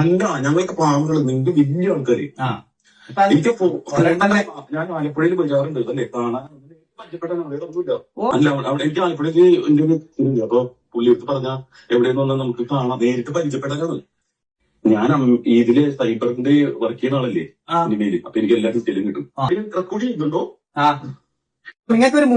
അല്ല, ഞങ്ങൾക്ക് പാവങ്ങൾ, നിങ്ങൾക്ക് വലിയ ആൾക്കാര്. എനിക്ക് ഞാൻ ആലപ്പുഴയിൽ പോകാറുണ്ട് അല്ലേ കാണാൻ. അല്ല, അവിടെ എനിക്ക് ആലപ്പുഴക്ക് എന്റെ ഒരു ഇതുണ്ട്. അപ്പൊ പുള്ളിയെടുത്ത് പറഞ്ഞ എവിടെയെന്ന് നമുക്ക് കാണാം, നേരിട്ട് പരിചയപ്പെടാനാണ്. ഞാൻ ഇതില് സൈബറിന്റെ വർക്ക് ചെയ്യുന്ന ആളല്ലേ ഇനിമേല്. അപ്പൊ എനിക്ക് എല്ലാ ഡീറ്റെയിലും കിട്ടും. റെക്കോർഡ് ചെയ്യുന്നുണ്ടോ? നിങ്ങൾക്ക് ഒരു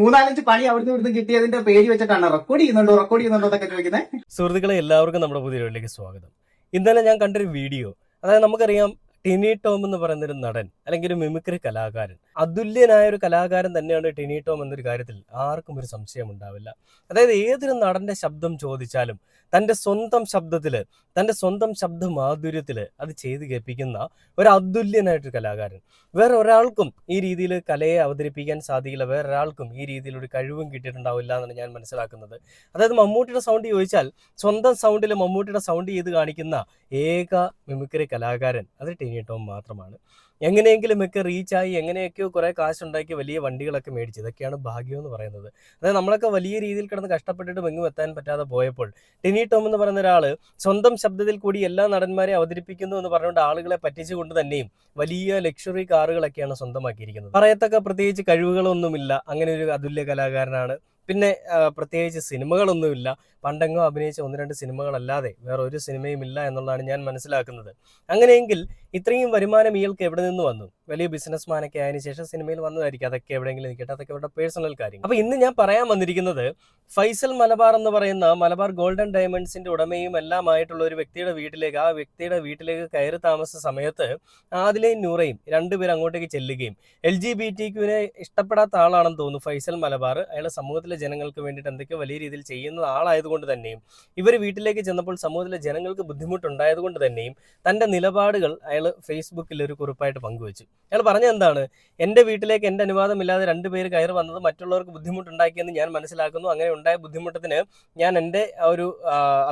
മൂന്നാലഞ്ച് പണി അവിടുന്ന് ഇവിടുന്ന് കിട്ടിയതിന്റെ പേര് വെച്ചിട്ടാണ് റെക്കോർഡ് ചെയ്യുന്നുണ്ടോ എന്നൊക്കെ ചോദിക്കുന്നത്. സുഹൃത്തുക്കളെ, എല്ലാവർക്കും നമ്മുടെ പുതിയ വീഡിയോയിലേക്ക് സ്വാഗതം. ഇന്നലെ ഞാൻ കണ്ടൊരു വീഡിയോ, അതായത് നമുക്കറിയാം ടിനി ടോം എന്ന് പറയുന്ന ഒരു നടൻ അല്ലെങ്കിൽ ഒരു മിമിക്രി കലാകാരൻ, അതുല്യനായ ഒരു കലാകാരൻ തന്നെയാണ് ടിനി ടോം എന്നൊരു കാര്യത്തിൽ ആർക്കും ഒരു സംശയം ഉണ്ടാവില്ല. അതായത് ഏതൊരു നടന്റെ ശബ്ദം ചോദിച്ചാലും തൻ്റെ സ്വന്തം ശബ്ദത്തിൽ, തൻ്റെ സ്വന്തം ശബ്ദ മാധുര്യത്തിൽ അത് ചെയ്ത് കേൾപ്പിക്കുന്ന ഒരു അതുല്യനായിട്ടൊരു കലാകാരൻ. വേറെ ഒരാൾക്കും ഈ രീതിയിൽ കലയെ അവതരിപ്പിക്കാൻ സാധിക്കില്ല, വേറെ ഒരാൾക്കും ഈ രീതിയിലൊരു കഴിവും കിട്ടിയിട്ടുണ്ടാവില്ല എന്നാണ് ഞാൻ മനസ്സിലാക്കുന്നത്. അതായത് മമ്മൂട്ടിയുടെ സൗണ്ട് ചോദിച്ചാൽ സ്വന്തം സൗണ്ടിൽ മമ്മൂട്ടിയുടെ സൗണ്ട് ചെയ്ത് കാണിക്കുന്ന ഏക മിമിക്രി കലാകാരൻ അത് ടിനി ടോം മാത്രമാണ്. എങ്ങനെയെങ്കിലുമൊക്കെ റീച്ചായി എങ്ങനെയൊക്കെയോ കുറേ കാശുണ്ടാക്കി വലിയ വണ്ടികളൊക്കെ മേടിച്ച്, ഇതൊക്കെയാണ് ഭാഗ്യം എന്ന് പറയുന്നത്. അതായത് നമ്മളൊക്കെ വലിയ രീതിയിൽ കിടന്ന് കഷ്ടപ്പെട്ടിട്ടും എങ്ങും എത്താൻ പറ്റാതെ പോയപ്പോൾ ടിനി ടോം എന്ന് പറയുന്ന ഒരാൾ സ്വന്തം ശബ്ദത്തിൽ കൂടി എല്ലാ നടന്മാരെയും അവതരിപ്പിക്കുന്നു എന്ന് പറഞ്ഞുകൊണ്ട് ആളുകളെ പറ്റിച്ചുകൊണ്ട് തന്നെയും വലിയ ലക്ഷറി കാറുകളൊക്കെയാണ് സ്വന്തമാക്കിയിരിക്കുന്നത്. പറയത്തക്ക പ്രത്യേകിച്ച് കഴിവുകളൊന്നുമില്ല, അങ്ങനെ ഒരു അതുല്യ കലാകാരനാണ്. പിന്നെ പ്രത്യേകിച്ച് സിനിമകളൊന്നുമില്ല, പണ്ടെങ്ങോ അഭിനയിച്ച 1-2 സിനിമകളല്ലാതെ വേറെ ഒരു സിനിമയും ഇല്ല എന്നുള്ളതാണ് ഞാൻ മനസ്സിലാക്കുന്നത്. അങ്ങനെയെങ്കിൽ ഇത്രയും വരുമാനം ഇയാൾക്ക് എവിടെ നിന്ന് വന്നു? വലിയ ബിസിനസ്മാനൊക്കെ ആയതിനു ശേഷം സിനിമയിൽ വന്നതായിരിക്കും. അതൊക്കെ എവിടെയെങ്കിലും നിൽക്കട്ടെ, അതൊക്കെ അവരുടെ പേഴ്സണൽ കാര്യം. അപ്പൊ ഇന്ന് ഞാൻ പറയാൻ വന്നിരിക്കുന്നത് ഫൈസൽ മലബാർ എന്ന് പറയുന്ന മലബാർ ഗോൾഡൻ ഡയമണ്ട്സിന്റെ ഉടമയും എല്ലാമായിട്ടുള്ള ഒരു വ്യക്തിയുടെ വീട്ടിലേക്ക്, ആ വ്യക്തിയുടെ വീട്ടിലേക്ക് കയറി താമസ സമയത്ത് ആദിലയും നൂറയും രണ്ടുപേരും അങ്ങോട്ടേക്ക് ചെല്ലുകയും LGBTQവിനെ ഇഷ്ടപ്പെടാത്ത ആളാണെന്ന് തോന്നുന്നു ഫൈസൽ മലബാർ. അയാൾ സമൂഹത്തിലെ ജനങ്ങൾക്ക് വേണ്ടിയിട്ട് എന്തൊക്കെയോ വലിയ രീതിയിൽ ചെയ്യുന്ന ആളായതുകൊണ്ട് തന്നെയും ഇവർ വീട്ടിലേക്ക് ചെന്നപ്പോൾ സമൂഹത്തിലെ ജനങ്ങൾക്ക് ബുദ്ധിമുട്ടുണ്ടായതുകൊണ്ട് തന്നെയും തൻ്റെ നിലപാടുകൾ അയാൾ ഫേസ്ബുക്കിൽ ഒരു കുറിപ്പായിട്ട് പങ്കുവച്ചു. അയാൾ പറഞ്ഞത് എന്താണ്? എൻ്റെ വീട്ടിലേക്ക് എൻ്റെ അനുവാദമില്ലാതെ 2 പേര് കയറി വന്നത് മറ്റുള്ളവർക്ക് ബുദ്ധിമുട്ടുണ്ടാക്കിയെന്ന് ഞാൻ മനസ്സിലാക്കുന്നു. അങ്ങനെ ഉണ്ടായ ബുദ്ധിമുട്ടത്തിന് ഞാൻ എൻ്റെ ഒരു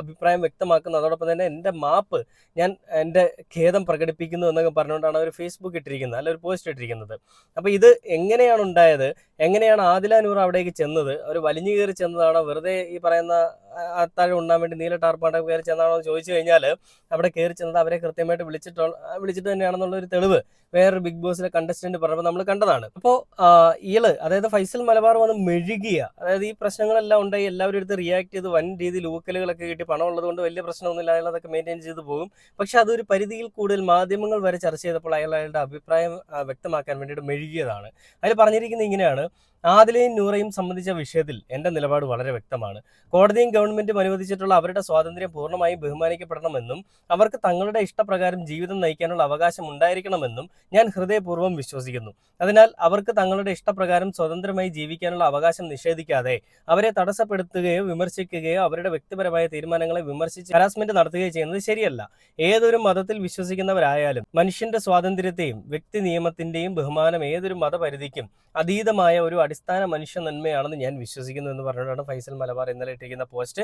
അഭിപ്രായം വ്യക്തമാക്കുന്നു. അതോടൊപ്പം തന്നെ എൻ്റെ മാപ്പ്, ഞാൻ എൻ്റെ ഖേദം പ്രകടിപ്പിക്കുന്നു എന്നൊക്കെ പറഞ്ഞുകൊണ്ടാണ് അവർ ഫേസ്ബുക്ക് ഇട്ടിരിക്കുന്നത്, അല്ല ഒരു പോസ്റ്റ് ഇട്ടിരിക്കുന്നത്. അപ്പോൾ ഇത് എങ്ങനെയാണ് ഉണ്ടായത്? എങ്ങനെയാണ് ആദില നൂർ അവിടേക്ക് ചെന്നത്? അവർ വലിഞ്ഞു കയറി ചെന്നതാണോ, വെറുതെ ഈ പറയുന്ന അത്താഴം ഉണ്ണാൻ വേണ്ടി നീല ടാർപ്പാണ്ടൊക്കെ കയറി ചെന്നാണോ എന്ന് ചോദിച്ചു കഴിഞ്ഞാൽ അവിടെ കയറി ചെന്നത് അവരെ കൃത്യമായിട്ട് വിളിച്ചിട്ട് തന്നെയാണെന്നുള്ള ഒരു തെളിവ് വേറൊരു ബിഗ് ബോസിലെ കണ്ടസ്റ്റന്റ് പറഞ്ഞപ്പോൾ നമ്മൾ കണ്ടതാണ്. അപ്പോൾ അതായത് ഫൈസൽ മലബാർ വന്ന് മെഴുകിയ, അതായത് ഈ പ്രശ്നങ്ങളെല്ലാം ഉണ്ടായി എല്ലാവരും എടുത്ത് റിയാക്ട് ചെയ്ത് വൻ രീതിയിൽ ഊക്കലുകളൊക്കെ കിട്ടി, പണം ഉള്ളത് കൊണ്ട് വലിയ പ്രശ്നമൊന്നുമില്ല, അയാൾ അതൊക്കെ മെയിൻറ്റെയിൻ ചെയ്ത് പോകും. പക്ഷെ അതൊരു പരിധിയിൽ കൂടുതൽ മാധ്യമങ്ങൾ വരെ ചർച്ച ചെയ്തപ്പോൾ അയാളുടെ അഭിപ്രായം വ്യക്തമാക്കാൻ വേണ്ടിയിട്ട് മെഴുകിയതാണ്. അതിൽ പറഞ്ഞിരിക്കുന്നത് ഇങ്ങനെയാണ്: ആദിലയും നൂറയും സംബന്ധിച്ച വിഷയത്തിൽ എൻ്റെ നിലപാട് വളരെ വ്യക്തമാണ്. കോടതിയും ഗവൺമെന്റും അനുവദിച്ചിട്ടുള്ള അവരുടെ സ്വാതന്ത്ര്യം പൂർണ്ണമായും ബഹുമാനിക്കപ്പെടണമെന്നും അവർക്ക് തങ്ങളുടെ ഇഷ്ടപ്രകാരം ജീവിതം നയിക്കാനുള്ള അവകാശം ഉണ്ടായിരിക്കണമെന്നും ഞാൻ ഹൃദയപൂർവ്വം വിശ്വസിക്കുന്നു. അതിനാൽ അവർക്ക് തങ്ങളുടെ ഇഷ്ടപ്രകാരം സ്വതന്ത്രമായി ജീവിക്കാനുള്ള അവകാശം നിഷേധിക്കാതെ അവരെ തടസ്സപ്പെടുത്തുകയോ വിമർശിക്കുകയോ അവരുടെ വ്യക്തിപരമായ തീരുമാനങ്ങളെ വിമർശിച്ച് ഹരാസ്മെന്റ് നടത്തുകയോ ചെയ്യുന്നത് ശരിയല്ല. ഏതൊരു മതത്തിൽ വിശ്വസിക്കുന്നവരായാലും മനുഷ്യന്റെ സ്വാതന്ത്ര്യത്തെയും വ്യക്തി നിയമത്തിന്റെയും ബഹുമാനം ഏതൊരു മതപരിധിക്കും അതീതമായ ഒരു അടിസ്ഥാന മനുഷ്യ നന്മയാണെന്ന് ഞാൻ വിശ്വസിക്കുന്നു എന്ന് പറഞ്ഞുകൊണ്ടാണ് ഫൈസൽ മലബാർ ഇന്നലെ ഇട്ടിരിക്കുന്ന പോസ്റ്റ്.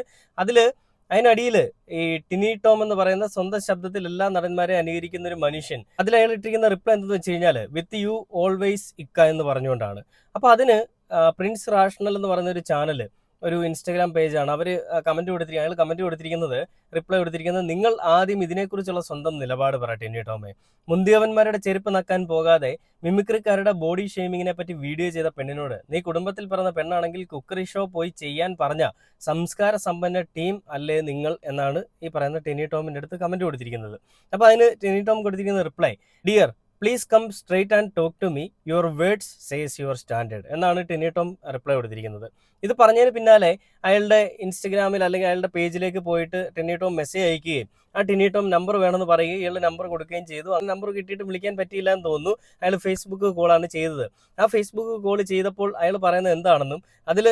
അതിനടിയിൽ ഈ ടിനി ടോം എന്ന് പറയുന്ന സ്വന്തം ശബ്ദത്തിൽ എല്ലാ നടന്മാരെ അനുകരിക്കുന്ന ഒരു മനുഷ്യൻ, അതിൽ അയാൾ ഇട്ടിരിക്കുന്ന റിപ്ലൈ എന്തെന്ന് വെച്ച് കഴിഞ്ഞാൽ വിത്ത് യു ഓൾവേസ് ഇക്ക എന്ന് പറഞ്ഞുകൊണ്ടാണ്. അപ്പോൾ അതിന് പ്രിൻസ് റാഷണൽ എന്ന് പറയുന്ന ഒരു ചാനൽ, ഒരു ഇൻസ്റ്റാഗ്രാം പേജാണ്, അവർ അയാൾ കമന്റ് കൊടുത്തിരിക്കുന്നത്, റിപ്ലൈ കൊടുത്തിരിക്കുന്നത്: നിങ്ങൾ ആദ്യം ഇതിനെക്കുറിച്ചുള്ള സ്വന്തം നിലപാട് പറ ടിനി ടോമേ. മുന്തിയവന്മാരുടെ ചെരുപ്പ് നക്കാൻ പോകാതെ മിമിക്രിക്കാരുടെ ബോഡി ഷെയ്മിങ്ങിനെ പറ്റി വീഡിയോ ചെയ്ത പെണ്ണിനോട് നീ കുടുംബത്തിൽ പിറന്ന പെണ്ണാണെങ്കിൽ കുക്കറി ഷോ പോയി ചെയ്യാൻ പറഞ്ഞ സംസ്കാര സമ്പന്ന ടീം അല്ലേ നിങ്ങൾ എന്നാണ് ഈ പറയുന്ന ടിനി ടോമിൻ്റെ അടുത്ത് കമന്റ് കൊടുത്തിരിക്കുന്നത്. അപ്പോൾ അതിന് ടിനി ടോം കൊടുത്തിരിക്കുന്ന reply: dear, please come straight and talk to me, your words says your standard എന്നാണ് ടിനി ടോം റിപ്ലൈ കൊടുത്തിരിക്കുന്നത്. ഇത് പറഞ്ഞതിന് പിന്നാലെ അയാളുടെ ഇൻസ്റ്റഗ്രാമിൽ അല്ലെങ്കിൽ അയാളുടെ പേജിലേക്ക് പോയിട്ട് ടിനി ടോം മെസ്സേജ് അയക്കുകയും ആ ടിനി ടോം നമ്പർ വേണമെന്ന് പറയുകയും ഇയാൾ നമ്പർ കൊടുക്കുകയും ചെയ്തു. ആ നമ്പർ കിട്ടിയിട്ട് വിളിക്കാൻ പറ്റിയില്ല എന്ന് തോന്നുന്നു. അയാൾ ഫേസ്ബുക്ക് കോളാണ് ചെയ്തത്. ആ ഫേസ്ബുക്ക് കോൾ ചെയ്തപ്പോൾ അയാൾ പറയുന്നത് എന്താണെന്നും അതിൽ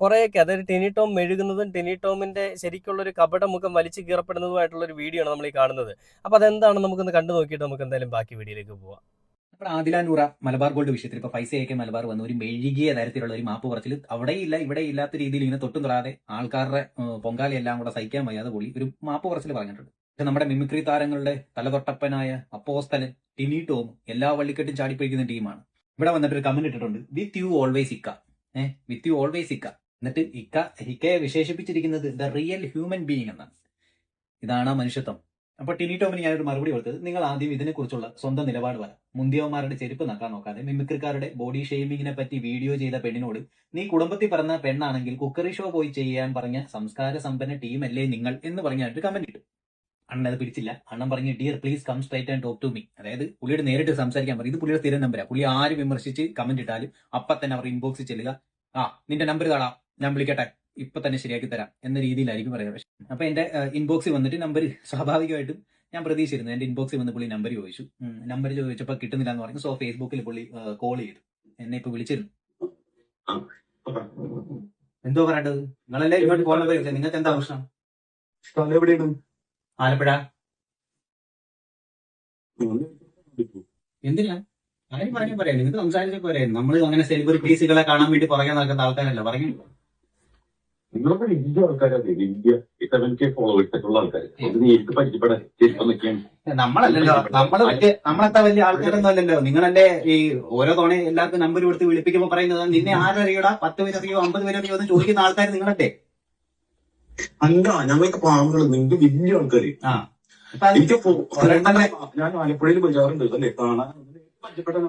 കുറേയൊക്കെ, അതായത് ടിനി ടോം മെഴുകുന്നതും ടിനി ടോമിന്റെ ശരിക്കുള്ളൊരു കപട മുഖം വലിച്ചു കീറപ്പെടുന്നതുമായിട്ടുള്ളൊരു വീഡിയോ ആണ് നമ്മൾ ഈ കാണുന്നത്. അപ്പോൾ അതെന്താണെന്ന് നമുക്കൊന്ന് കണ്ടു നോക്കിയിട്ട് നമുക്ക് എന്തായാലും ബാക്കി വീഡിയോയിലേക്ക് പോവാം. അപ്പോൾ ആദില നൂറ മലബാർ ഗോൾഡ് വിഷയത്തിൽ ഇപ്പോൾ പൈസയൊക്കെ മലബാർ വന്ന ഒരു മെഴുകിയ തരത്തിലുള്ള ഒരു മാപ്പ് പറച്ചിൽ അവിടെയില്ല ഇവിടെ ഇല്ലാത്ത രീതിയിൽ ഇങ്ങനെ തൊട്ടും തൊടാതെ ആൾക്കാരുടെ പൊങ്കാലയെല്ലാം കൂടെ സഹിക്കാൻ വയ്യാതെ പൊളി ഒരു മാപ്പ് പറച്ചിൽ പറഞ്ഞിട്ടുണ്ട്. പക്ഷെ നമ്മുടെ മിമിക്രി താരങ്ങളുടെ തലതൊട്ടപ്പനായ അപ്പോസ്തലൻ ടിനി ടോം എല്ലാ വള്ളിക്കെട്ടും ചാടിപ്പിടിക്കുന്ന ടീമാണ്. ഇവിടെ വന്നിട്ടൊരു കമന്റ് ഇട്ടിട്ടുണ്ട്: വിത്ത് യു ഓൾവേസ് ഇക്ക. വിത്ത് യു ഓൾവേസ് ഇക്ക. എന്നിട്ട് ഇക്കയെ വിശേഷിപ്പിച്ചിരിക്കുന്നത് ദ റിയൽ ഹ്യൂമൻ ബീയിങ് എന്നാണ്. ഇതാണ് മനുഷ്യത്വം. അപ്പൊ ടിനി ടോമിന് ഞാനൊരു മറുപടി കൊടുത്തത്, നിങ്ങൾ ആദ്യം ഇതിനെക്കുറിച്ചുള്ള സ്വന്തം നിലപാട് പറ. മുന്തിയവന്മാരുടെ ചെരുപ്പ് നക്കാൻ നോക്കാതെ മിമിക്രിക്കാരുടെ ബോഡി ഷെയ്മിങ്ങിനെ പറ്റി വീഡിയോ ചെയ്ത പെണ്ണിനോട് നീ കുടുംബത്തിൽ പറഞ്ഞ പെണ്ണാണെങ്കിൽ കുക്കറി ഷോ പോയി ചെയ്യാൻ പറഞ്ഞ സംസ്കാര സമ്പന്ന ടീമല്ലേ നിങ്ങൾ എന്ന് പറഞ്ഞായിട്ട് കമന്റ് ഇട്ടു. അണ്ണൻ അത് പിടിച്ചില്ല. അണ്ണൻ പറഞ്ഞു, dear please come straight and talk to me. അതായത് പുള്ളിയുടെ നേരിട്ട് സംസാരിക്കാൻ പറയും. ഇത് പുള്ളിയുടെ സ്ഥിരം നമ്പരാ. പുള്ളി ആര് വിമർശിച്ച് കമന്റ് ഇട്ടാലും അപ്പൊ തന്നെ അവർ ഇൻബോക്സിൽ ചെല്ലുക, നിന്റെ നമ്പർ കാണാം, ഞാൻ വിളിക്കട്ടെ, ഇപ്പൊ തന്നെ ശരിയാക്കി തരാം എന്ന രീതിയിലായിരിക്കും പറയുന്നത്. അപ്പൊ എന്റെ ഇൻബോക്സിൽ വന്നിട്ട് നമ്പർ സ്വാഭാവികമായിട്ടും ഞാൻ പ്രതീക്ഷിച്ചിരുന്നു. എന്റെ ഇൻബോക്സിൽ വന്ന് പുള്ളി നമ്പർ ചോദിച്ചു. നമ്പർ ചോദിച്ചപ്പോൾ കിട്ടുന്നില്ല എന്ന് പറഞ്ഞു. സോ ഫേസ്ബുക്കിൽ പുള്ളി കോൾ ചെയ്തു, എന്നെ ഇപ്പൊ വിളിച്ചിരുന്നു. എന്തോ പറയേണ്ടത്? നിങ്ങളല്ലേ ഇങ്ങോട്ട് കോൾ വിളിച്ചത്, നിങ്ങൾക്ക് എന്താ പ്രശ്നം? എവിടെയാണ്? ആലപ്പുഴ. എന്തിനാ? ആരും പറഞ്ഞു പറയാം, നിങ്ങൾക്ക് സംസാരിച്ചപ്പോ പറയാം. നമ്മൾ അങ്ങനെ സെലിബ്രിറ്റീസുകളെ കാണാൻ വേണ്ടി പുറകെ നടക്കുന്ന ആൾക്കാരല്ല. പറഞ്ഞു നിങ്ങളൊക്കെ വലിയ ആൾക്കാരല്ലേ, വലിയ 7K ഫോളോവേഴ്സ് ഒക്കെ ഉള്ള ആൾക്കാർ. അത് നേരിട്ട് പരിചയപ്പെടാൻ നമ്മളല്ലല്ലോ, നമ്മളെത്ര വലിയ ആൾക്കാരൊന്നും അല്ലല്ലോ. നിങ്ങളല്ലേ ഈ ഓരോ തവണ എല്ലാവർക്കും നമ്പർ കൊടുത്ത് വിളിപ്പിക്കുമ്പോ പറയുന്നത് നിന്നെ ആരറിയോടാ, 10 പേരറിയോ 50 പേരറിയോ എന്ന് ചോദിക്കുന്ന ആൾക്കാർ നിങ്ങളല്ലേ? അല്ല, ഞങ്ങൾക്ക് പാവങ്ങൾ, നിങ്ങൾക്ക് വലിയ ആൾക്കാര്. എനിക്ക് ഞാൻ ആലപ്പുഴയിൽ പോകാറുണ്ട് അല്ലേ, കാണാൻ പരിചയപ്പെടാൻ.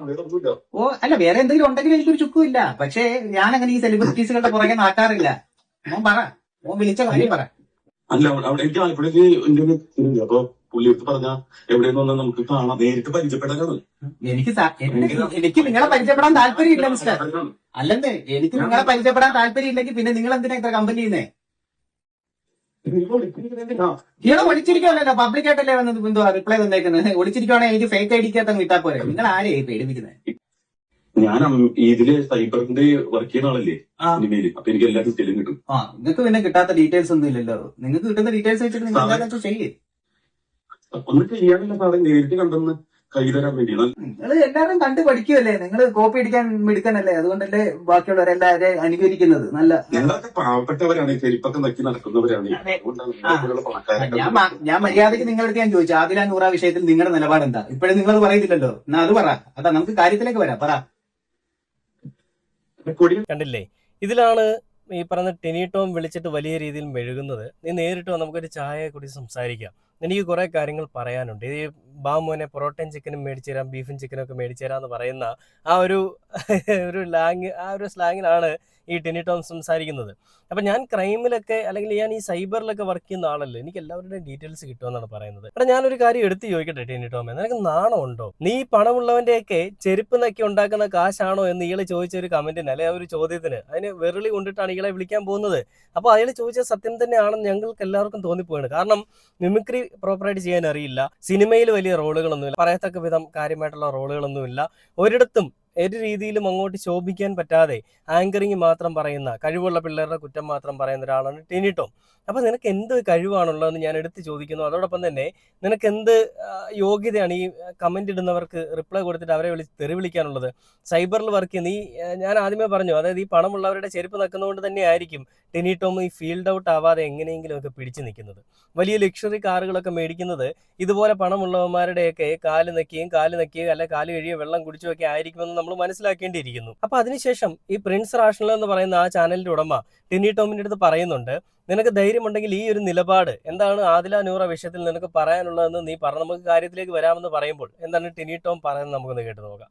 ഓ അല്ല, വേറെ എന്തെങ്കിലും ഉണ്ടെങ്കിൽ എനിക്കൊരു ചുക്കുമില്ല. പക്ഷേ ഞാൻ അങ്ങനെ ഈ സെലിബ്രിറ്റീസുകളുടെ പുറകെ നടക്കാറില്ല. മോൻ പറ, മോൻ വിളിച്ച കാര്യം പറ. അല്ല, അവിടെ എനിക്ക് ആലപ്പുഴയ്ക്ക് എന്റെ ഒരു ഇതുണ്ട്. അപ്പൊ പുള്ളിയെടുത്ത് പറഞ്ഞ എവിടെയെന്ന് പറഞ്ഞാൽ നമുക്ക് കാണാം, നേരിട്ട് പരിചയപ്പെടാനാണ്. എനിക്ക് നിങ്ങളെ പരിചയപ്പെടാൻ താല്പര്യമില്ല മിസ്റ്റർ. അല്ലെന്നേ, എനിക്ക് നിങ്ങളെ പരിചയപ്പെടാൻ താല്പര്യമില്ലെങ്കിൽ പിന്നെ നിങ്ങൾ എന്തിനാ ഇത്ര കമ്പനി ചെയ്യുന്നേ? ഇവിടെ ഒളിച്ചിരിക്കുവല്ലോ, പബ്ലിക്കായിട്ടല്ലേ വന്നത്. എന്തോ റിപ്ലൈ തന്നേക്കുന്നത്. ഒളിച്ചിരിക്കുവാണെങ്കിൽ എനിക്ക് ഫേക്ക് ഐഡിക്കകത്ത് വിട്ടാ പോരെ. നിങ്ങൾ ആരെയായി പേടിപ്പിക്കുന്നത്? ഞാൻ ഇതില് സൈബറിന്റെ വർക്ക് ചെയ്യുന്ന ആളല്ലേ സിനിമയില്. അപ്പൊ എനിക്ക് എല്ലാ ഡീറ്റെയിലും കിട്ടും. നിങ്ങൾക്ക് പിന്നെ കിട്ടാത്ത ഡീറ്റെയിൽസ് ഒന്നും ഇല്ലല്ലോ. നിങ്ങൾക്ക് കിട്ടുന്ന ഡീറ്റെയിൽസ് വെച്ചിട്ട് നിങ്ങൾ എന്താ ചെയ്യേ? ഒന്നും ചെയ്യാനില്ല സാറേ, നേരിട്ട് കണ്ടെന്ന് കൈ തരാൻ വേണ്ടി. നിങ്ങൾ എല്ലാവരും കണ്ട് പഠിക്കുമല്ലേ? നിങ്ങൾ കോപ്പി അടിക്കാൻ മിടുക്കനല്ലേ? അതുകൊണ്ടല്ലേ ബാക്കിയുള്ളവരെല്ലാവരെയും അനുകരിക്കുന്നത്. നല്ല ഞങ്ങളൊക്കെ പാവപ്പെട്ടവരാണ്, ചെരുപ്പൊക്കെ നക്കി നടക്കുന്നവരാണ്. ഞാൻ മര്യാദയ്ക്ക് നിങ്ങളുടെ ഞാൻ ചോദിച്ചു, ആദില നൂറ വിഷയത്തിൽ നിങ്ങളുടെ നിലപാട് എന്താ? ഇപ്പോഴും നിങ്ങളത് പറയുന്നില്ലല്ലോ. എന്നാ അത് പറ. അതാ നമുക്ക് കാര്യത്തിലേക്ക് വരാം. പറ. കണ്ടില്ലേ, ഇതിലാണ് ഈ പറഞ്ഞ ടിനി ടോം വിളിച്ചിട്ട് വലിയ രീതിയിൽ മെഴുകുന്നത്. നീ നേരിട്ട് നമുക്കൊരു ചായ കൂടി സംസാരിക്കാം, എനിക്ക് കുറെ കാര്യങ്ങൾ പറയാനുണ്ട്. ഈ ബാമോനെ പൊറോട്ടയും ചിക്കനും മേടിച്ചു തരാം, ബീഫും ചിക്കനും ഒക്കെ മേടിച്ചു തരാം എന്ന് പറയുന്ന ആ ഒരു സ്ലാങ്ങിലാണ് ഈ ടിനി ടോം സംസാരിക്കുന്നത്. അപ്പം ഞാൻ ക്രൈമിലൊക്കെ അല്ലെങ്കിൽ ഞാൻ ഈ സൈബറിലൊക്കെ വർക്ക് ചെയ്യുന്ന ആളല്ലേ, എനിക്ക് എല്ലാവരുടെയും ഡീറ്റെയിൽസ് കിട്ടുമെന്നാണ് പറയുന്നത്. അപ്പം ഞാനൊരു കാര്യം എടുത്ത് ചോദിക്കട്ടെ ടിനി ടോമേ, നിനക്ക് നാണം ഉണ്ടോ? നീ പണമുള്ളവന്റെയൊക്കെ ചെരുപ്പ് നക്കി ഉണ്ടാക്കുന്ന കാശാണോ എന്ന് ഇയാളെ ചോദിച്ച ഒരു കമന്റിന് അല്ലെ ആ ഒരു ചോദ്യത്തിന് അതിന് വെറുളി കൊണ്ടിട്ടാണ് ഇയാളെ വിളിക്കാൻ പോകുന്നത്. അപ്പോൾ അയാൾ ചോദിച്ച സത്യം തന്നെയാണെന്ന് ഞങ്ങൾക്ക് എല്ലാവർക്കും തോന്നിപ്പോയാണ്. കാരണം മിമിക്രി പ്രോപ്പറായിട്ട് ചെയ്യാൻ അറിയില്ല, സിനിമയിൽ വലിയ റോളുകളൊന്നുമില്ല, പറയത്തക്ക വിധം കാര്യമായിട്ടുള്ള റോളുകളൊന്നുമില്ല, ഒരിടത്തും ഒരു രീതിയിലും അങ്ങോട്ട് ശോഭിക്കാൻ പറ്റാതെ ആങ്കറിങ് മാത്രം പറയുന്ന, കഴിവുള്ള പിള്ളേരുടെ കുറ്റം മാത്രം പറയുന്ന ഒരാളാണ് ടിനി ടോം. അപ്പൊ നിനക്ക് എന്ത് കഴിവാണുള്ളതെന്ന് ഞാൻ എടുത്ത് ചോദിക്കുന്നു. അതോടൊപ്പം തന്നെ നിനക്ക് എന്ത് യോഗ്യതയാണ് ഈ കമന്റ് ഇടുന്നവർക്ക് റിപ്ലൈ കൊടുത്തിട്ട് അവരെ തെറി വിളിക്കാനുള്ളത്? സൈബറിൽ വർക്ക് ചെയ്യുന്ന ഞാൻ ആദ്യമേ പറഞ്ഞു, അതായത് ഈ പണമുള്ളവരുടെ ചെരുപ്പ് നക്കുന്നതുകൊണ്ട് തന്നെ ആയിരിക്കും ടിനി ടോം ഈ ഫീൽഡ് ഔട്ട് ആവാതെ എങ്ങനെയെങ്കിലും ഒക്കെ പിടിച്ചു നിൽക്കുന്നത്. വലിയ ലക്ഷറി കാറുകളൊക്കെ മേടിക്കുന്നത് ഇതുപോലെ പണമുള്ളവന്മാരുടെയൊക്കെ കാല് നക്കിയും അല്ലെ കാല് കഴിയോ വെള്ളം കുടിച്ചുമൊക്കെ ആയിരിക്കുമെന്ന് നമ്മൾ മനസ്സിലാക്കേണ്ടിയിരിക്കുന്നു. അപ്പൊ അതിനുശേഷം ഈ പ്രിൻസ് റാഷണൽ എന്ന് പറയുന്ന ആ ചാനലിന്റെ ഉടമ ടിനി ടോമിന്റെ അടുത്ത് പറയുന്നുണ്ട്, നിനക്ക് ധൈര്യമുണ്ടെങ്കിൽ ഈ ഒരു നിലപാട് എന്താണ് ആദില നൂറ വിഷയത്തിൽ നിനക്ക് പറയാനുള്ളതെന്ന് നീ പറഞ്ഞു, നമുക്ക് കാര്യത്തിലേക്ക് വരാമെന്ന് പറയുമ്പോൾ എന്താണ് ടിനി ടോം പറയുന്നത് നമുക്കൊന്ന് കേട്ട് നോക്കാം.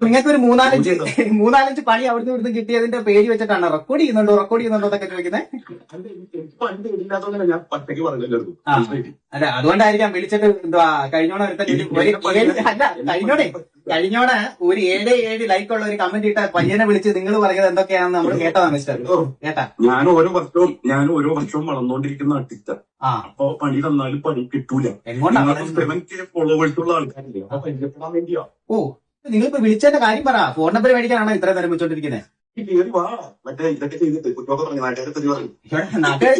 നിങ്ങൾക്ക് ഒരു മൂന്നാലഞ്ച് പണി അവിടുന്ന് ഇവിടുന്ന് കിട്ടിയതിന്റെ പേര് വെച്ചിട്ടാണ് റെക്കോർഡ് ചെയ്യുന്നുണ്ടോ എന്നൊക്കെ ചോദിക്കുന്നത്. അല്ല, അതുകൊണ്ടായിരിക്കാം വിളിച്ചിട്ട് എന്തുവാ കഴിഞ്ഞോടെ ഒരു 7 ലൈക്കുള്ള ഒരു കമന്റ് ഇട്ട പയ്യനെ വിളിച്ച് നിങ്ങൾ പറയുന്നത് എന്തൊക്കെയാണെന്ന് നമ്മൾ കേട്ടതാ മിസ്റ്റർ. കേട്ടാ, ഞാൻ ഓരോ വർഷവും വളർന്നുകൊണ്ടിരിക്കുന്ന ആർട്ടിസ്റ്റാ. അപ്പൊ പണി തന്നാലും പണി കിട്ടൂല. എങ്ങോട്ടാണ് ഫോളോവേഴ്സ് ഉള്ള ആൾക്കാരില്ലേ, അപ്പൊ പരിചയപ്പെടാൻ വേണ്ടിയാ. ഓ, നിങ്ങളിപ്പോ വിളിച്ചതിന്റെ കാര്യം പറ. ഫോൺ നമ്പർ മേടിക്കാനാണോ ഇത്ര നേരം വെച്ചോണ്ടിരിക്കുന്നത്? നാട്ടുകാർ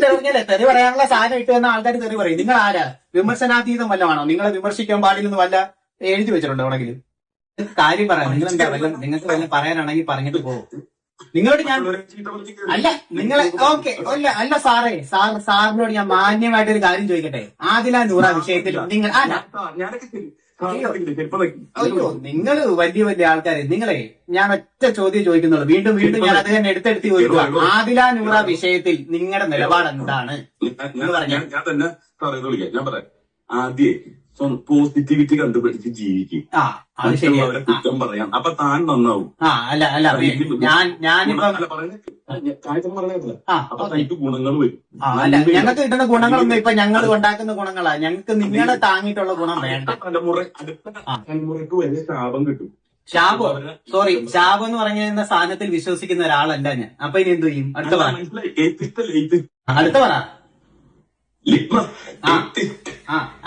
തെറി പറയാനുള്ള സാധനം ഇട്ട് വന്ന ആൾക്കാർ തെറി പറയും. നിങ്ങൾ ആരാ? വിമർശനാതീതം വല്ലതാണോ? നിങ്ങളെ വിമർശിക്കാൻ പാടില്ലെന്ന് വല്ല എഴുതി വെച്ചിട്ടുണ്ടോ എവിടെങ്കിലും? കാര്യം പറയാം. നിങ്ങൾക്ക് വല്ലതും പറയാനാണെങ്കിൽ പറഞ്ഞിട്ട് പോകും. നിങ്ങളോട് ഞാൻ അല്ല നിങ്ങളെ ഓക്കെ അല്ല സാറിനോട് ഞാൻ മാന്യമായിട്ടൊരു കാര്യം ചോദിക്കട്ടെ. ആദില നൂറ വിഷയത്തിൽ നിങ്ങൾ അയ്യോ, നിങ്ങൾ വലിയ വലിയ ആൾക്കാരെ, നിങ്ങളെ ഞാൻ ഒറ്റ ചോദ്യം ചോദിക്കുന്നുള്ളൂ, വീണ്ടും വീണ്ടും ഞാൻ അത് തന്നെ എടുത്തെടുത്ത് ചോദിക്കുക. ആദില നൂറ വിഷയത്തിൽ നിങ്ങളുടെ നിലപാട് എന്താണ്? ഞാൻ തന്നെ പറയുന്നത് വിളിക്കാം. ഞാൻ പറയാം, ആദ്യേ പോസിറ്റിവിറ്റി കണ്ടുപിടിച്ച് ജീവിക്കും. അത് ശരിയാ. കുറ്റം പറയാം, അപ്പൊ താൻ നന്നാവും. അല്ല ഞാനിപ്പം അപ്പൊ തനിക്ക് ഗുണങ്ങൾ വരും. അല്ല, ഞങ്ങൾക്ക് കിട്ടുന്ന ഗുണങ്ങളൊന്നും ഇപ്പൊ ഞങ്ങൾ ഉണ്ടാക്കുന്ന ഗുണങ്ങളാ. ഞങ്ങൾക്ക് നിങ്ങളെ താങ്ങിയിട്ടുള്ള ഗുണം വേണ്ട. അടുത്ത തലമുറക്ക് വലിയ ശാപം കിട്ടും. ശാപം എന്ന് പറഞ്ഞ സാധനത്തിൽ വിശ്വസിക്കുന്ന ഒരാളല്ല ഞാൻ. അപ്പൊ ഇനി എന്ത് ചെയ്യും? അടുത്ത പറ.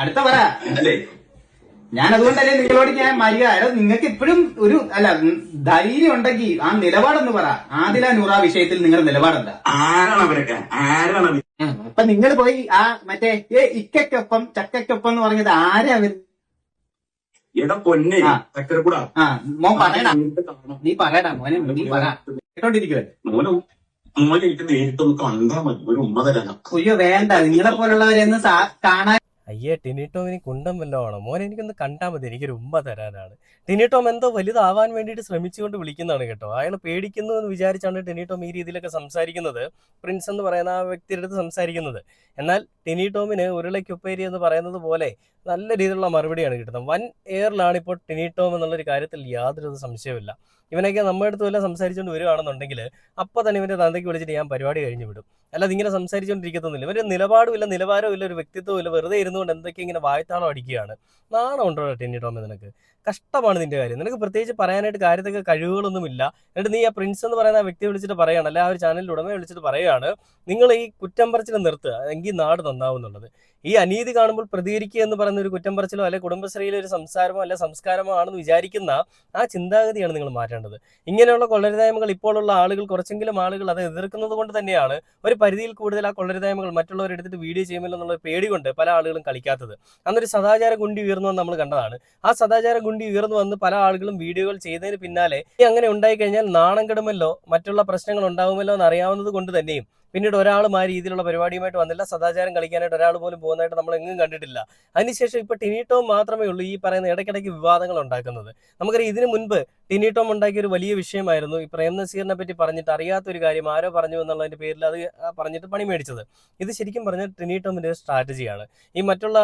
അടുത്ത പറ. ഞാൻ അതുകൊണ്ടല്ലേ നിങ്ങളോട് ഞാൻ മര്യാദ, നിങ്ങൾക്ക് ഇപ്പോഴും ഒരു ധൈര്യം ഉണ്ടെങ്കിൽ ആ നിലപാടൊന്ന് പറ. ആദില നൂറ വിഷയത്തിൽ നിങ്ങളുടെ നിലപാടെന്താ? അപ്പൊ നിങ്ങൾ പോയി ആ മറ്റേ ഇക്കൊപ്പം ചക്കൊപ്പം എന്ന് പറഞ്ഞത് ആരാ അവർ? മോൻ പറയടാ, നീ പറയടാ മോനെ, നീ പറ. കേട്ടോണ്ടിരിക്കുവല്ലേ? അയ്യോ വേണ്ട, നിങ്ങളെ പോലുള്ളവരെന്ന് കാണാൻ. അയ്യേ, ടിനിടോമിന് കുണ്ടം വല്ലതാണോ മോനെ? എനിക്കൊന്ന് കണ്ടാൽ മതി, എനിക്കൊരു ഉമ്മ തരാനാണ്. ടിനിടോം എന്തോ വലുതാവാൻ വേണ്ടിയിട്ട് ശ്രമിച്ചുകൊണ്ട് വിളിക്കുന്നതാണ് കേട്ടോ. അയാൾ പേടിക്കുന്നു എന്ന് വിചാരിച്ചാണ് ടിനിടോം ഈ രീതിയിലൊക്കെ സംസാരിക്കുന്നത്, പ്രിൻസ് എന്ന് പറയുന്ന ആ വ്യക്തിയുടെ അടുത്ത് സംസാരിക്കുന്നത്. എന്നാൽ ടിനിടോമിന് ഉരുളയ്ക്കുപ്പേരി എന്ന് പറയുന്നത് പോലെ നല്ല രീതിയിലുള്ള മറുപടിയാണ് കിട്ടുന്നത്. വൻ എയറിലാണ് ഇപ്പോൾ ടിനിടോം എന്നുള്ളൊരു കാര്യത്തിൽ യാതൊരു സംശയമില്ല. ഇവനൊക്കെ നമ്മുടെ അടുത്ത് വല്ല സംസാരിച്ചുകൊണ്ട് വരുവാണെന്നുണ്ടെങ്കിൽ അപ്പോൾ തന്നെ ഇവൻ്റെ തന്തയ്ക്ക് വിളിച്ചിട്ട് ഞാൻ പരിപാടി കഴിഞ്ഞു വിടും. അല്ലാതെ ഇങ്ങനെ സംസാരിച്ചുകൊണ്ടിരിക്കത്തൊന്നുമില്ല. ഇവര് നിലപാടും ഇല്ല, നിലവാരവും ഇല്ല, ഒരു വ്യക്തിത്വവും ഇല്ല. വെറുതെ ഇരുന്നുകൊണ്ട് എന്തൊക്കെ ഇങ്ങനെ വായത്താളം അടിക്കുകയാണ്. നാണം ഉണ്ടോ ടിനിടോം? നിനക്ക് കഷ്ടമാണ് നിന്റെ കാര്യം. നിനക്ക് പ്രത്യേകിച്ച് പറയാനായിട്ട് കാര്യത്തൊക്കെ കഴിവുകളൊന്നുമില്ല. എന്നിട്ട് നീ ആ പ്രിൻസ് എന്ന് പറയുന്ന ആ വ്യക്തിയെ വിളിച്ചിട്ട് പറയുകയാണ്, അല്ലെ ആ ഒരു ചാനലിൽ ഉടമയെ വിളിച്ചിട്ട് പറയുകയാണ്, നിങ്ങൾ ഈ കുറ്റം പറച്ചിൽ നിർത്തുക, എങ്കിൽ നാട് നന്നാവും എന്നുള്ളത്. ഈ അനീതി കാണുമ്പോൾ പ്രതികരിക്കുക എന്ന് പറയുന്ന ഒരു കുറ്റം പറച്ചിലോ അല്ലെ കുടുംബശ്രീയിലെ ഒരു സംസാരമോ അല്ലെ സംസ്കാരമോ ആണെന്ന് വിചാരിക്കുന്ന ആ ചിന്താഗതിയാണ് നിങ്ങൾ മാറ്റേണ്ടത്. ഇങ്ങനെയുള്ള കൊള്ളരുതായ്മകൾ ഇപ്പോഴുള്ള ആളുകൾ, കുറച്ചെങ്കിലും ആളുകൾ അത് എതിർക്കുന്നത് കൊണ്ട് തന്നെയാണ് ഒരു പരിധിയിൽ കൂടുതൽ ആ കൊള്ളരുതായ്മകൾ മറ്റുള്ളവരെടുത്തിട്ട് വീഡിയോ ചെയ്യുമല്ലോ എന്നുള്ള പേടി കൊണ്ട് പല ആളുകളും കളിക്കാത്തത്. അന്നൊരു സദാചാര ഗുണ്ടി ഉയർന്നു വന്ന് നമ്മൾ കണ്ടതാണ്. ആ സദാചാര ഗുണ്ടി ഉയർന്നു വന്ന് പല ആളുകളും വീഡിയോകൾ ചെയ്തതിന് പിന്നാലെ അങ്ങനെ ഉണ്ടായിക്കഴിഞ്ഞാൽ നാണം കെടുമല്ലോ, മറ്റുള്ള പ്രശ്നങ്ങൾ ഉണ്ടാവുമല്ലോ എന്ന് അറിയാവുന്നത് കൊണ്ട് തന്നെയും പിന്നീട് ഒരാളും ആ രീതിയിലുള്ള പരിപാടിയുമായിട്ട് വന്നില്ല. സദാചാരം കളിക്കാനായിട്ട് ഒരാൾ പോലും പോകുന്നതായിട്ട് നമ്മൾ എങ്ങും കണ്ടിട്ടില്ല. അതിനുശേഷം ഇപ്പൊ ടിനിടോം മാത്രമേ ഉള്ളൂ ഈ പറയുന്ന ഇടയ്ക്കിടയ്ക്ക് വിവാദങ്ങൾ ഉണ്ടാക്കുന്നത്. നമുക്കറിയാം, ഇതിനു മുൻപ് ടിനിടോം ഉണ്ടാക്കിയ ഒരു വലിയ വിഷയമായിരുന്നു ഈ പ്രേം നസീറിനെ പറ്റി പറഞ്ഞിട്ട് അറിയാത്തൊരു കാര്യം ആരോ പറഞ്ഞു എന്നുള്ളതിന്റെ പേരിൽ അത് പറഞ്ഞിട്ട് പണി മേടിച്ചത്. ഇത് ശരിക്കും പറഞ്ഞാൽ ടിനിടോമിന്റെ സ്ട്രാറ്റജിയാണ്. ഈ മറ്റുള്ള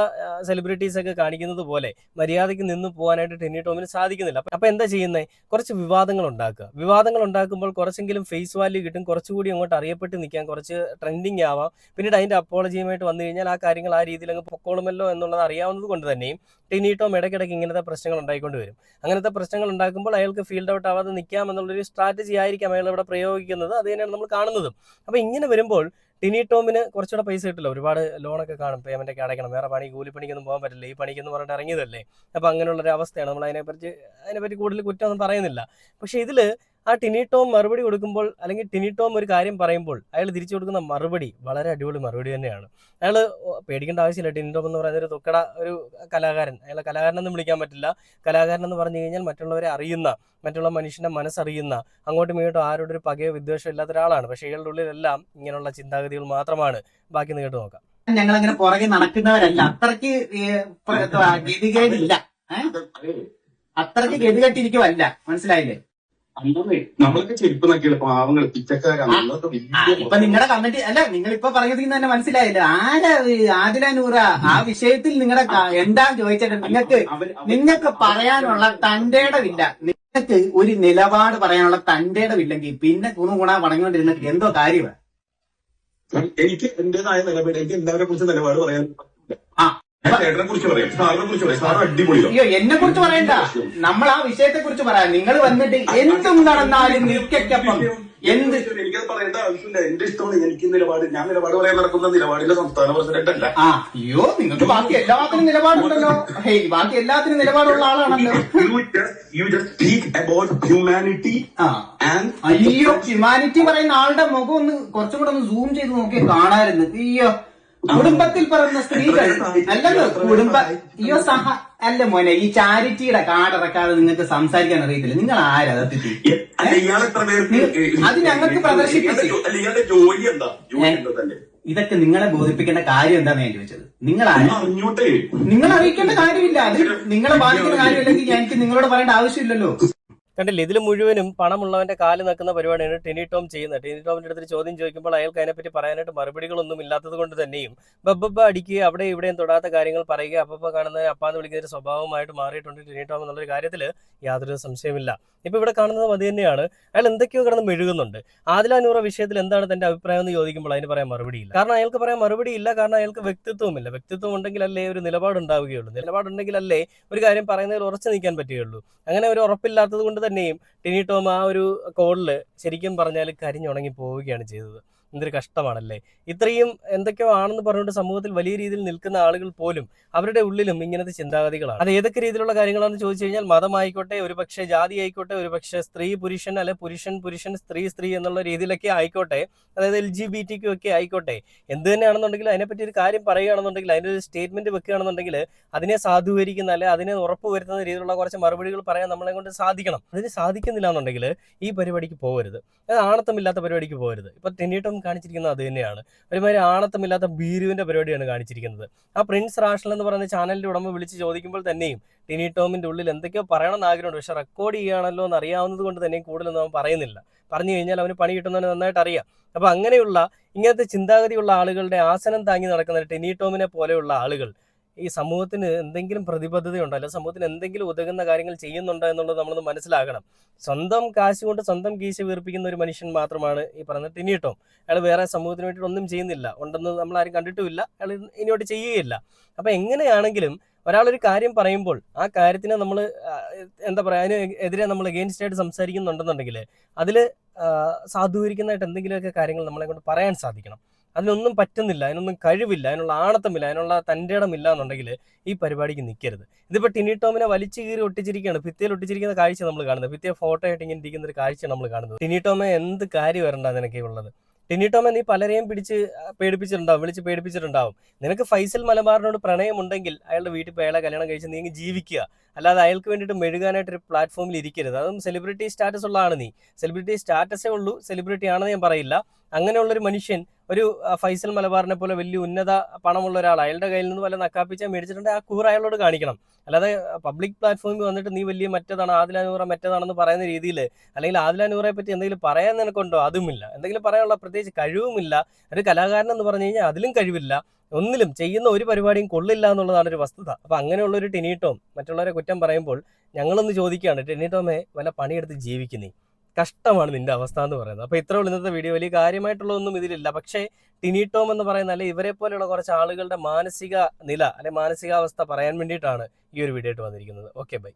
സെലിബ്രിറ്റീസ് ഒക്കെ കാണിക്കുന്നത് പോലെ മര്യാദയ്ക്ക് നിന്ന് പോകാനായിട്ട് ടിനിടോമിന് സാധിക്കുന്നില്ല. അപ്പൊ എന്താ ചെയ്യുന്നത്? കുറച്ച് വിവാദങ്ങൾ ഉണ്ടാക്കുക. വിവാദങ്ങൾ ഉണ്ടാക്കുമ്പോൾ കുറച്ചെങ്കിലും ഫേസ് വാല്യൂ കിട്ടും, കുറച്ചുകൂടി അങ്ങോട്ട് അറിയപ്പെട്ട് നിൽക്കാൻ, കുറച്ച് ട്രെൻഡിങ് ആവാം. പിന്നീട് അതിന്റെ അപ്പോളജിയുമായിട്ട് വന്നു കഴിഞ്ഞാൽ ആ കാര്യങ്ങൾ ആ രീതിയിൽ അങ്ങ് പൊക്കോളുമല്ലോ എന്നുള്ളത് അറിയാവുന്നത് കൊണ്ട് തന്നെയും ടിനിടോം ഇടയ്ക്കിടയ്ക്ക് ഇങ്ങനത്തെ പ്രശ്നങ്ങൾ ഉണ്ടായിക്കൊണ്ട് വരും. അങ്ങനത്തെ പ്രശ്നങ്ങൾ ഉണ്ടാക്കുമ്പോൾ അയാൾക്ക് ഫീൽഡ് ഔട്ട് ആവാതെ നിൽക്കാം എന്നുള്ളൊരു സ്ട്രാറ്റജി ആയിരിക്കും അയാൾ ഇവിടെ പ്രയോഗിക്കുന്നത്. അത് തന്നെയാണ് നമ്മൾ കാണുന്നതും. അപ്പൊ ഇങ്ങനെ വരുമ്പോൾ ടിനിടോമിന് കുറച്ചുകൂടെ പൈസ കിട്ടില്ല. ഒരുപാട് ലോണൊക്കെ കാണും, പേയ്മെന്റ് ഒക്കെ അടയ്ക്കണം, വേറെ കൂലിപ്പണിക്കൊന്നും പോകാൻ പറ്റില്ല, ഈ പണിക്കെന്ന് പറഞ്ഞിട്ട് ഇറങ്ങിയതല്ലേ. അപ്പൊ അങ്ങനെയുള്ളൊരു അവസ്ഥയാണ്. നമ്മൾ അതിനെപ്പറ്റി കൂടുതൽ കുറ്റമൊന്നും പറയുന്നില്ല. പക്ഷെ ഇതില് ആ ടിനിടോം മറുപടി കൊടുക്കുമ്പോൾ, അല്ലെങ്കിൽ ടിനിടോം ഒരു കാര്യം പറയുമ്പോൾ അയാൾ തിരിച്ചു കൊടുക്കുന്ന മറുപടി വളരെ അടിപൊളി മറുപടി തന്നെയാണ്. അയാൾ പേടിക്കേണ്ട ആവശ്യമില്ല. ടിനിടോം എന്ന് പറയുന്ന ഒരു തുക്കട ഒരു കലാകാരൻ, അയാളെ കലാകാരനൊന്നും വിളിക്കാൻ പറ്റില്ല. കലാകാരൻ എന്ന് പറഞ്ഞു കഴിഞ്ഞാൽ മറ്റുള്ളവരെ അറിയുന്ന, മറ്റുള്ള മനുഷ്യന്റെ മനസ്സറിയുന്ന, അങ്ങോട്ടും ഇങ്ങോട്ടും ആരോടൊരു പകയോ വിദ്വേഷം ഇല്ലാത്ത ഒരാളാണ്. പക്ഷേ ഇയാളുടെ ഉള്ളിലെല്ലാം ഇങ്ങനെയുള്ള ചിന്താഗതികൾ മാത്രമാണ്. ബാക്കി കേട്ട് നോക്കാം. ഞങ്ങൾ അങ്ങനെ പുറകെ നടക്കുന്നവരല്ല, അത്രയ്ക്ക് ഗതികേടില്ല, അത്രയ്ക്ക് ഗതികെട്ടിരിക്കുവല്ല, മനസ്സിലായില്ലേ? നമ്മളൊക്കെ ചെരുപ്പ് നോക്കിയുള്ള പാവങ്ങൾ, പിച്ചക്കാരാണ്. ഇപ്പൊ നിങ്ങളുടെ കമന്റ് അല്ല, നിങ്ങൾ ഇപ്പൊ പറഞ്ഞതിൽ തന്നെ മനസ്സിലായില്ല ആരാ ആദില നൂറ ആ വിഷയത്തിൽ നിങ്ങളുടെ എന്താ ചോദിച്ചിട്ട് നിങ്ങൾക്ക് പറയാനുള്ള തന്റേടമില്ല. നിങ്ങൾക്ക് ഒരു നിലപാട് പറയാനുള്ള തന്റേടമില്ലെങ്കിൽ പിന്നെ ഗുണ പറഞ്ഞുകൊണ്ടിരുന്നിട്ട് എന്തോ കാര്യമാണ്. എനിക്ക് എന്റേതായ നിലപാട്, എനിക്ക് എല്ലാവരെ കുറിച്ച് നിലപാട് പറയാൻ ചേട്ടനെ കുറിച്ച് പറയാം, സാറിനെ കുറിച്ച് പറയാം. സാറ് അടിപൊളിയോ? അയ്യോ, എന്നെ കുറിച്ച് പറയണ്ട, നമ്മൾ ആ വിഷയത്തെ കുറിച്ച് പറയാം. നിങ്ങൾ വന്നിട്ട് എന്തും നടന്നാലും നിൽക്കൊപ്പം എന്ത് എനിക്കത് പറയേണ്ട ആവശ്യമില്ല. എന്റെ ഇഷ്ടമാണ്. എനിക്ക് നിലപാട്, ഞാൻ നിലപാട് പറയാൻ നടക്കുന്ന നിലപാടിന്റെ സംസ്ഥാന പ്രസിഡന്റ് അല്ല. അയ്യോ, നിങ്ങൾക്ക് ബാക്കി എല്ലാത്തിനും നിലപാടുണ്ടല്ലോ. ബാക്കി എല്ലാത്തിനും നിലപാടുള്ള ആളാണല്ലോ. You just speak about humanity and അയ്യോ, ഹ്യൂമാനിറ്റി പറയുന്ന ആളുടെ മുഖം ഒന്ന് കുറച്ചും കൂടെ ഒന്ന് സൂം ചെയ്ത് നോക്കി കാണാമായിരുന്നു. അയ്യോ, കുടുംബത്തിൽ പറയുന്ന സ്ത്രീകൾ അല്ലല്ലോ അയ്യോ അല്ല മോനെ, ഈ ചാരിറ്റിയുടെ കാർഡ് ഇറക്കാതെ നിങ്ങൾക്ക് സംസാരിക്കാൻ അറിയത്തില്ല. നിങ്ങൾ ആരാ? അത് ഞങ്ങൾക്ക് പ്രദർശിപ്പിച്ചു. ഇതൊക്കെ നിങ്ങളെ ബോധിപ്പിക്കേണ്ട കാര്യം എന്താന്ന് ഞാൻ ചോദിച്ചത്. അറിഞ്ഞോട്ടെ, നിങ്ങൾ അറിയിക്കേണ്ട കാര്യമില്ല. അത് നിങ്ങളെ ബാധിക്കുന്ന കാര്യമില്ലെങ്കിൽ എനിക്ക് നിങ്ങളോട് പറയേണ്ട ആവശ്യമില്ലല്ലോ. കണ്ടില്ലേ, ഇതിൽ മുഴുവനും പണമുള്ളവന്റെ കാല് നക്കുന്ന പരിപാടിയാണ് ടിനി ടോം ചെയ്യുന്നത്. ടിനി ടോമിന്റെ അടുത്ത് ചോദ്യം ചോദിക്കുമ്പോൾ അയാൾക്ക് അതിനെപ്പറ്റി പറയാനായിട്ട് മറുപടികളൊന്നും ഇല്ലാത്തത് കൊണ്ട് തന്നെയും ബബ്ബ അടിക്കുക, അവിടെ ഇവിടെയും തൊടാത്ത കാര്യങ്ങൾ പറയുക, അപ്പപ്പോൾ കാണുന്ന അപ്പാന്ന് വിളിക്കുന്ന ഒരു സ്വഭാവമായിട്ട് മാറിയിട്ടുണ്ട് ടിനി ടോം എന്നുള്ളൊരു കാര്യത്തിൽ യാതൊരു സംശയമില്ല. ഇപ്പൊ ഇവിടെ കാണുന്നത് അത് തന്നെയാണ്. അയാൾ എന്തൊക്കെയോ കിടന്ന് മെഴുകുന്നുണ്ട്. ആദില നൂറ വിഷയത്തിൽ എന്താണ് തന്റെ അഭിപ്രായം എന്ന് ചോദിക്കുമ്പോൾ അതിന് പറയാൻ മറുപടിയില്ല. കാരണം അയാൾക്ക് പറയാൻ മറുപടിയില്ല, കാരണം അയാൾക്ക് വ്യക്തിത്വമില്ല. വ്യക്തിത്വം ഉണ്ടെങ്കിലല്ലേ ഒരു നിലപാടുണ്ടാവുകയുള്ളൂ. നിലപാടുണ്ടെങ്കിലല്ലേ ഒരു കാര്യം പറയുന്നതിൽ ഉറച്ചു നിൽക്കാൻ പറ്റുകയുള്ളൂ. അങ്ങനെ ഒരു ഉറപ്പില്ലാത്തത് കൊണ്ട് തന്നെയും ടിനി ടോം ആ ഒരു കോളില് ശരിക്കും പറഞ്ഞാൽ കരിഞ്ഞുണങ്ങി പോവുകയാണ് ചെയ്തത്. എന്തൊരു കഷ്ടമാണല്ലേ. ഇത്രയും എന്തൊക്കെയോ ആണെന്ന് പറഞ്ഞുകൊണ്ട് സമൂഹത്തിൽ വലിയ രീതിയിൽ നിൽക്കുന്ന ആളുകൾ പോലും അവരുടെ ഉള്ളിലും ഇങ്ങനത്തെ ചിന്താഗതികളാണ്. അത് ഏതൊക്കെ രീതിയിലുള്ള കാര്യങ്ങളാണെന്ന് ചോദിച്ചു കഴിഞ്ഞാൽ മതമായിക്കോട്ടെ, ഒരുപക്ഷെ ജാതി ആയിക്കോട്ടെ, ഒരുപക്ഷെ സ്ത്രീ പുരുഷൻ, അല്ലെ പുരുഷൻ സ്ത്രീ എന്നുള്ള രീതിയിലൊക്കെ ആയിക്കോട്ടെ, അതായത് LGBTQ ഒക്കെ ആയിക്കോട്ടെ, എന്ത് തന്നെയാണെന്നുണ്ടെങ്കിൽ അതിനെപ്പറ്റി ഒരു കാര്യം പറയുകയാണെന്നുണ്ടെങ്കിൽ, അതിൻ്റെ ഒരു സ്റ്റേറ്റ്മെന്റ് വെക്കുകയാണെന്നുണ്ടെങ്കിൽ അതിനെ സാധൂകരിക്കുന്ന, അല്ലെ അതിനെ ഉറപ്പുവരുത്തുന്ന രീതിയിലുള്ള കുറച്ച് മറുപടികൾ പറയാൻ നമ്മളെ കൊണ്ട് സാധിക്കണം. അതിന് സാധിക്കുന്നില്ല എന്നുണ്ടെങ്കിൽ ഈ പരിപാടിക്ക് പോകരുത്. അത് ആണത്തമില്ലാത്ത പരിപാടിക്ക് പോകരുത്. ഇപ്പൊ ടിനി ടോം കാണിച്ചിരിക്കുന്നത് അത് തന്നെയാണ്. ഒരുമാതിരി ആണത്തമില്ലാത്ത ബീരുവിന്റെ പരിപാടിയാണ് കാണിച്ചിരിക്കുന്നത്. ആ പ്രിൻസ് റാഷണൽ എന്ന് പറയുന്ന ചാനലിന്റെ ഉടമ വിളിച്ച് ചോദിക്കുമ്പോൾ തന്നെയും ടിനി ടോമിന്റെ ഉള്ളിൽ എന്തൊക്കെയോ പറയണമെന്ന് ആഗ്രഹമുണ്ട്. പക്ഷെ റെക്കോർഡ് ചെയ്യുകയാണല്ലോ എന്ന് അറിയാവുന്നത് കൊണ്ട് തന്നെയും കൂടുതലൊന്നും അവൻ പറയുന്നില്ല. പറഞ്ഞു കഴിഞ്ഞാൽ അവന് പണി കിട്ടുന്നവന് നന്നായിട്ട് അറിയാം. അപ്പൊ അങ്ങനെയുള്ള ഇങ്ങനത്തെ ചിന്താഗതിയുള്ള ആളുകളുടെ ആസനം താങ്ങി നടക്കുന്ന ടിനി ടോമിനെ പോലെയുള്ള ആളുകൾ ഈ സമൂഹത്തിന് എന്തെങ്കിലും പ്രതിബദ്ധതയുണ്ടോ, അല്ലെങ്കിൽ സമൂഹത്തിന് എന്തെങ്കിലും ഉതകുന്ന കാര്യങ്ങൾ ചെയ്യുന്നുണ്ടോ എന്നുള്ളത് നമ്മളൊന്ന് മനസ്സിലാക്കണം. സ്വന്തം കാശ് കൊണ്ട് സ്വന്തം കീശ വീർപ്പിക്കുന്ന ഒരു മനുഷ്യൻ മാത്രമാണ് ഈ പറയുന്ന ടിനി ടോം. അയാൾ വേറെ സമൂഹത്തിന് വേണ്ടിയിട്ട് ഒന്നും ചെയ്യുന്നില്ല, ഉണ്ടെന്ന് നമ്മളാരും കണ്ടിട്ടുമില്ല, അയാൾ ഇനിയോട്ട് ചെയ്യുകയില്ല. അപ്പൊ എങ്ങനെയാണെങ്കിലും ഒരാളൊരു കാര്യം പറയുമ്പോൾ ആ കാര്യത്തിനെ നമ്മൾ എന്താ പറയുക, അതിന് എതിരെ നമ്മൾ എഗെയിൻസ്റ്റ് ആയിട്ട് സംസാരിക്കുന്നുണ്ടെന്നുണ്ടെങ്കിൽ അതിൽ സാധൂകരിക്കുന്നതായിട്ട് എന്തെങ്കിലുമൊക്കെ കാര്യങ്ങൾ നമ്മളെ കൊണ്ട് പറയാൻ സാധിക്കണം. അതിനൊന്നും പറ്റുന്നില്ല, അതിനൊന്നും കഴിവില്ല, അതിനുള്ള ആണത്തമില്ല, അതിനുള്ള തൻ്റെ ഇടമില്ല എന്നുണ്ടെങ്കിൽ ഈ പരിപാടിക്ക് നിൽക്കരുത്. ഇതിപ്പോൾ ടിനി ടോമിനെ വലിച്ചു കീറി ഒട്ടിച്ചിരിക്കുകയാണ്, ഭിത്തിയിൽ ഒട്ടിച്ചിരിക്കുന്ന കാഴ്ച നമ്മൾ കാണുന്നത്. ഭിത്തിയെ ഫോട്ടോ ആയിട്ട് ഇങ്ങനെ ഇരിക്കുന്ന ഒരു കാഴ്ച നമ്മൾ കാണുന്നത്. ടിനി ടോമെ എന്ത് കാര്യം വരണ്ട നിനക്ക് ഉള്ളത്? ടിനി ടോമെ നീ പലരെയും വിളിച്ച് പേടിപ്പിച്ചിട്ടുണ്ടാവും. നിനക്ക് ഫൈസൽ മലബാറിനോട് പ്രണയമുണ്ടെങ്കിൽ അയാളുടെ വീട്ടിൽ പോയി അയാളെ കല്യാണം കഴിച്ച് നീ ജീവിക്കുക, അല്ലാതെ അയാൾക്ക് വേണ്ടിയിട്ട് മെഴുകാനായിട്ടൊരു പ്ലാറ്റ്ഫോമിൽ ഇരിക്കരുത്. അതും സെലിബ്രിറ്റി സ്റ്റാറ്റസ് ഉള്ളതാണ് നീ. സെലിബ്രിറ്റി സ്റ്റാറ്റസേ ഉള്ളൂ, സെലിബ്രിറ്റി ആണെന്ന് ഞാൻ പറയില്ല. അങ്ങനെയുള്ളൊരു മനുഷ്യൻ ഒരു ഫൈസൽ മലബാറിനെ പോലെ വലിയ ഉന്നത പണമുള്ള ഒരാൾ അയാളുടെ കയ്യിൽ നിന്ന് വല്ല നക്കാപ്പിച്ച മേടിച്ചിട്ടുണ്ടെങ്കിൽ ആ കൂറ് അയാളോട് കാണിക്കണം. അല്ലാതെ പബ്ലിക് പ്ലാറ്റ്ഫോമിൽ വന്നിട്ട് നീ വലിയ മറ്റേതാണ്, ആദില നൂറ മറ്റേതാണെന്ന് പറയുന്ന രീതിയിൽ, അല്ലെങ്കിൽ ആദില നൂറയെ പറ്റി എന്തെങ്കിലും പറയാൻ നിനക്കുണ്ടോ? അതുമില്ല. എന്തെങ്കിലും പറയാനുള്ള പ്രത്യേകിച്ച് കഴിവുമില്ല. ഒരു കലാകാരൻ എന്ന് പറഞ്ഞു കഴിഞ്ഞാൽ അതിലും കഴിവില്ല. ഒന്നിലും ചെയ്യുന്ന ഒരു പരിപാടിയും കൊള്ളില്ല എന്നുള്ളതാണ് ഒരു വസ്തുത. അപ്പൊ അങ്ങനെയുള്ള ഒരു ടിനി ടോം മറ്റുള്ളവരെ കുറ്റം പറയുമ്പോൾ ഞങ്ങളൊന്ന് ചോദിക്കുകയാണ്, ടിനി ടോമെ വല്ല പണിയെടുത്ത് ജീവിക്കുന്നേ, കഷ്ടമാണ് നിന്റെ അവസ്ഥ എന്ന് പറയുന്നത്. അപ്പൊ ഇത്രയുള്ള ഇന്നത്തെ വീഡിയോ. വലിയ കാര്യമായിട്ടുള്ളതൊന്നും ഇതിലില്ല. പക്ഷേ ടിനി ടോം എന്ന് പറയുന്ന, അല്ലെ ഇവരെ പോലെയുള്ള കുറച്ച് ആളുകളുടെ മാനസിക നില, അല്ലെ മാനസികാവസ്ഥ പറയാൻ വേണ്ടിയിട്ടാണ് ഈ ഒരു വീഡിയോ ആയിട്ട് വന്നിരിക്കുന്നത്. Okay, by.